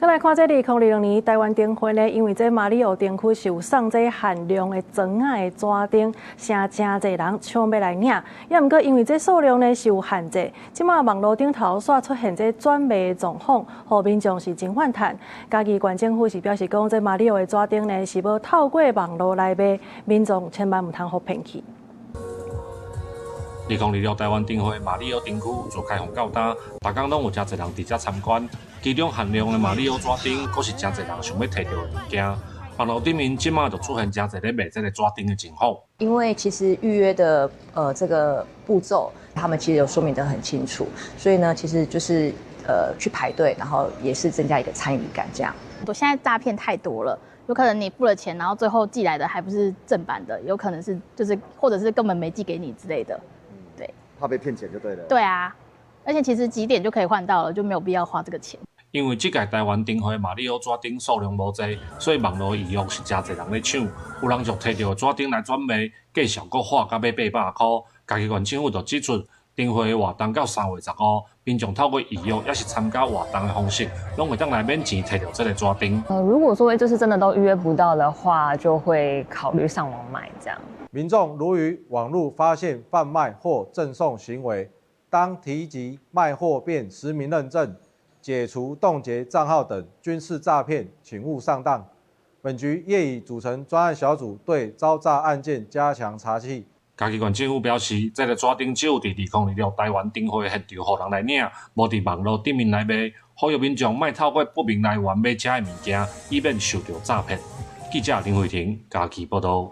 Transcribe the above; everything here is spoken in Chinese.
再來看這2020年台灣燈會呢，因為這馬里奧燈區是有送這限量的裝仔的紙燈，聲真濟人搶要來領。也毋過因為這數量呢是有限制，即馬網絡頂頭煞出現這轉賣的狀況，互民眾是真反彈。嘉義縣政府是表示講，這馬里奧的紙燈呢是要透過網絡來賣，民眾千萬毋通互騙去。2026台灣燈會馬里奧燈區就開放到今，逐工攏有真濟人佇遮參觀。其中限量的馬里奧紙燈，佫是真濟人想要摕到的物件。網絡頂面即馬就出現真濟咧賣這個紙燈的情況。因為其實預約的這個步驟，他們其實有說明得很清楚，所以呢，其實就是去排隊，然後也是增加一個參與感這樣。現在詐騙太多了，有可能你付了錢，然後最後寄來的還不是正版的，有可能是或者是根本沒寄給你之類的。對，怕被騙錢就對了。對啊，而且其實幾點就可以換到了，就沒有必要花這個錢。因為這屆台灣燈會馬里奧紙燈數量無濟，所以網絡預約是真濟人咧搶，有人就摕到紙燈來轉賣，價錢佫花到要800塊。嘉義縣政府就指出，燈會活動到3月15，民眾透過預約也是參加活動的方式，攏會當來免錢摕到這個紙燈。如果說就是真的都預約不到的話，就會考慮上網買這樣。民眾如於網絡發現販賣或贈送行為，當提及賣貨變實名認證、解除凍結賬號等均是詐騙，請勿上當。本局業已組成專案小組，對遭詐案件加強查緝。嘉義縣政府表示，這個紙燈只有佇2026台灣燈會現場，互人來領，無佇網絡頂面來賣。呼籲民眾莫透過不明來源買這的物件，以免受到詐騙。記者林慧婷，嘉義報道。